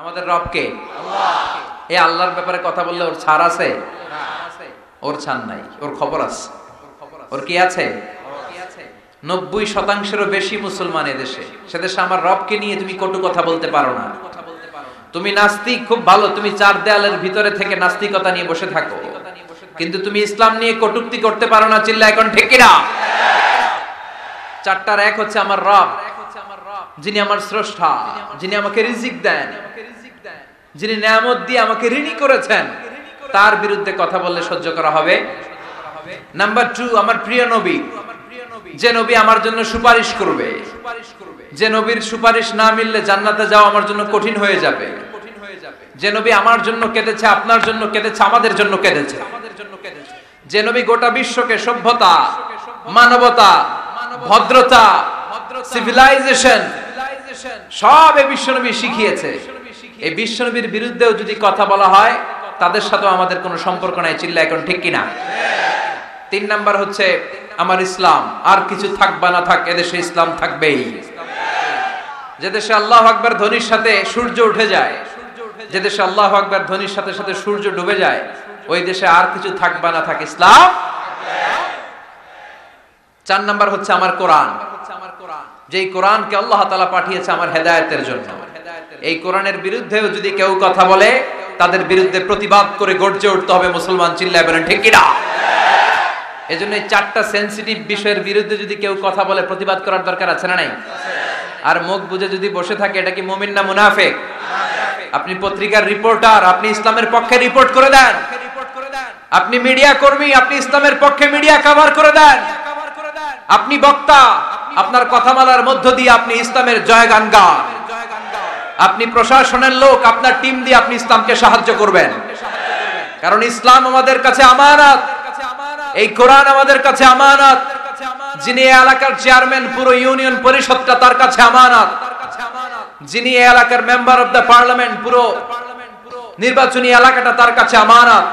আমাদের রব কে? আল্লাহ। এই আল্লাহর ব্যাপারে কথা বললে ওর ছাড় আছে? ওর ছাড় নাই, ওর খবর আছে। ওর কি আছে? 90%-এরও বেশি মুসলমান এদেশে। সেদেশে আমার রবকে নিয়ে তুমি কটু কথা বলতে পারো না। তুমি নাস্তিক, খুব ভালো, তুমি চার দেয়ালের ভিতরে থেকে নাস্তিকতা নিয়ে বসে থাকো, কিন্তু তুমি ইসলাম নিয়ে কটূক্তি করতে পারো না। চিল্লা এখন ঠিক কিনা? চারটার এক হচ্ছে আমার রব, যিনি আমার স্রষ্টা, যিনি আমাকে রিজিক দেন, যিনি নিয়ামত দিয়ে আমাকে ঋণী করেছেন, তার বিরুদ্ধে কথা বললে সহ্য করা হবে? নাম্বার 2, আমার প্রিয় নবী, যে নবী আমার জন্য সুপারিশ করবে, যে নবীর সুপারিশ না মিললে জান্নাতে যাওয়া আমার জন্য কঠিন হয়ে যাবে, যে নবী আমার জন্য কেঁদেছে, আপনার জন্য কেঁদেছে, আমাদের জন্য কেঁদেছে, যে নবী গোটা বিশ্বকে সভ্যতা, মানবতা, ভদ্রতা, সিভিলাইজেশন সব এই বিশ্বনবী শিখিয়েছে। এই বিশ্বনবীর বিরুদ্ধেও যদি কথা বলা হয়, তাদের সাথে আমাদের কোনো সম্পর্ক নাই। চিল্লা এখন ঠিক কিনা? 3 নাম্বার হচ্ছে আমার ইসলাম। আর কিছু থাক বা না থাক, এদেশে ইসলাম থাকবেই। যে দেশে আল্লাহু আকবার ধ্বনির সাথে সূর্য উঠে যায়, যে দেশে আল্লাহু আকবার ধ্বনির সাথে সাথে সূর্য ডুবে যায়, ওই দেশে আর কিছু থাক বা না থাক, ইসলাম। 4 নাম্বার হচ্ছে আমার কোরআন, যেই কোরআনকে আল্লাহ তাআলা পাঠিয়েছে আমার হেদায়েতের জন্য। এই কোরআনের বিরুদ্ধেও যদি কেউ কথা বলে, তাদের বিরুদ্ধে প্রতিবাদ করে গর্জে উঠতে হবে মুসলমান। চিল্লায় বলেন ঠিক কিনা? এজন্য এই 4টা সেনসিটিভ বিষয়ের বিরুদ্ধে যদি কেউ কথা বলে, প্রতিবাদ করার দরকার আছে না নাই? আর মুখ বুজে যদি বসে থাকে, এটা কি মুমিন না মুনাফিক? আপনি পত্রিকার রিপোর্টার, আপনি ইসলামের পক্ষে রিপোর্ট করে দেন। আপনি মিডিয়া কর্মী, আপনি ইসলামের পক্ষে মিডিয়া কভার করে দেন। আপনি বক্তা, আপনার কথামালার মধ্য দিয়ে আপনি ইসলামের জয়গান গান। আপনি প্রশাসনের লোক, আপনার টিম দিয়ে আপনি ইসলামকে সাহায্য করবেন। কারণ ইসলাম আমাদের কাছে আমানত, এই কোরআন আমাদের কাছে আমানত। যিনি এই এলাকার চেয়ারম্যান, পুরো ইউনিয়ন পরিষদটা তার কাছে আমানত। যিনি এই এলাকার মেম্বার অফ দ্য পার্লামেন্ট, পুরো নির্বাচনী এলাকাটা তার কাছে আমানত।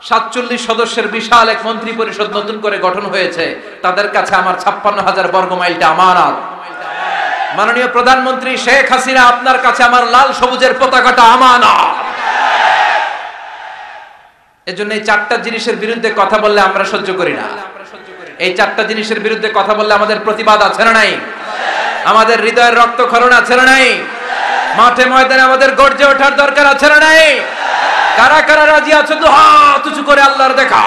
47 সদস্যের বিশাল এক মন্ত্রী পরিষদ নতুন করে গঠন হয়েছে, তাদের কাছে আমার 56,000 বর্গ মাইলটা আমানত। মাননীয় প্রধানমন্ত্রী শেখ হাসিনা, আপনার কাছে আমার লাল সবুজের পতাকাটা আমানত। এজন্য এই 4টা জিনিসের বিরুদ্ধে কথা বললে আমরা সহ্য করি না। এই 4টা জিনিসের বিরুদ্ধে কথা বললে আমাদের প্রতিবাদ আছে না নাই? আমাদের হৃদয়ের রক্তক্ষরণ আছে না নাই? মাঠে ময়দানে আমাদের গর্জে ওঠার দরকার আছে না নাই? কারা কারা রাজি আছো তো হাত উঁচু করে আল্লাহর দেখা।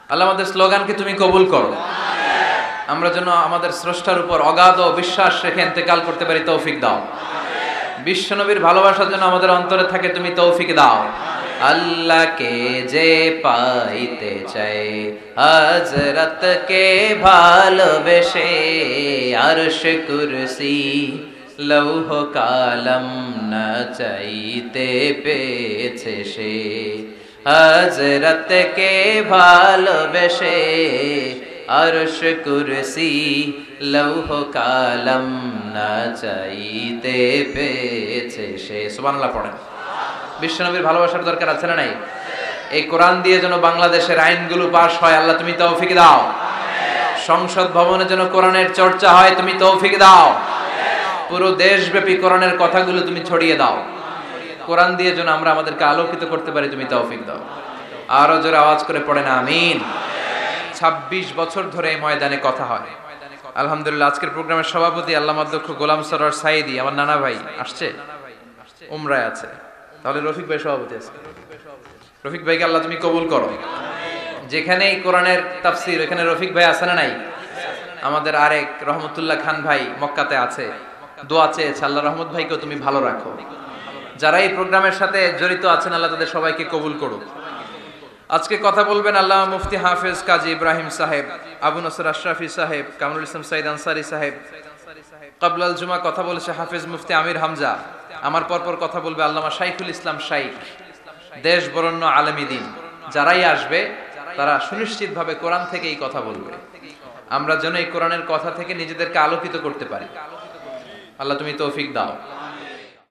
আল্লাহ আমাদের স্লোগানকে তুমি কবুল করো। আমরা যেন আমাদের স্রষ্টার উপর অগাধ বিশ্বাস রেখে ইন্তেকাল করতে পারি, তৌফিক দাও। বিশ্বনবীর ভালোবাসার জন্য আমাদের অন্তরে থাকে, তুমি তৌফিক দাও। আল্লাহকে যে পাইতে চাই, হযরতকে ভালোবেসে, আরশ কুরসি লৌহ কালাম না চাইতে পেয়েছে সে। হযরতকে ভালোবেসে, আরশ কুরসি লৌহ কালাম না চাইতে পেয়েছে সে। সুবহানাল্লাহ পড়েন। বিশ্বনবীর ভালোবাসার দরকার আছে না নাই? এই কোরআন দিয়ে যেন বাংলাদেশের আইনগুলো পাস হয়, আল্লাহ তুমি তৌফিক দাও। সংসদ ভবনে যেন কোরআনের চর্চা হয়, তুমি তৌফিক দাও। পুরো দেশব্যাপী কোরআনের কথাগুলো তুমি ছড়িয়ে দাও। কোরআন দিয়ে যেন আমরা আমাদেরকে আলোকিত করতে পারি, তুমি তৌফিক দাও। আরো জোরে আওয়াজ করে পড়েন আমিন। 26 বছর ধরে এই ময়দানে কথা হয়। আলহামদুলিল্লাহ, আজকের প্রোগ্রামের সভাপতি আল্লামা অধ্যক্ষ গোলাম সরোয়ার সাইদি, আমার নানা ভাই আসছে, উমরায় আছে। তাহলে রফিক ভাই সভাপতি আছে। রফিক ভাইকে আল্লাহ তুমি কবুল করো। যেখানে এই কোরআনের তাফসীর, এখানে রফিক ভাই আছে না নাই? আমাদের আরেক রহমতুল্লাহ খান ভাই মক্কাতে আছে, দোয়া চেয়েছে, আল্লাহ রহমত ভাইকেও তুমি ভালো রাখো। যারা এই প্রোগ্রামের সাথে জড়িত আছেন, আল্লাহ তাদের সবাইকে কবুল করুক। আজকে কথা বলবেন আল্লাহ মুফতি হাফেজ কাজী ইব্রাহিম সাহেব, আবু নসর আশরাফি সাহেব, কামরুল ইসলাম সাইদ আনসারী সাহেব। কাবলাল জুমা কথা বলেছে হাফেজ মুফতি আমির হামজা। আমার পরপর কথা বলবে আল্লামা শাইখুল ইসলাম শাইখ। দেশ বরেণ্য আলেমী দ্বীন যারাই আসবে, তারা সুনিশ্চিতভাবে কোরআন থেকেই কথা বলবে। আমরা যেন এই কোরআনের কথা থেকে নিজেদেরকে আলোকিত করতে পারি। আল্লাহ তুমি তৌফিক দাও।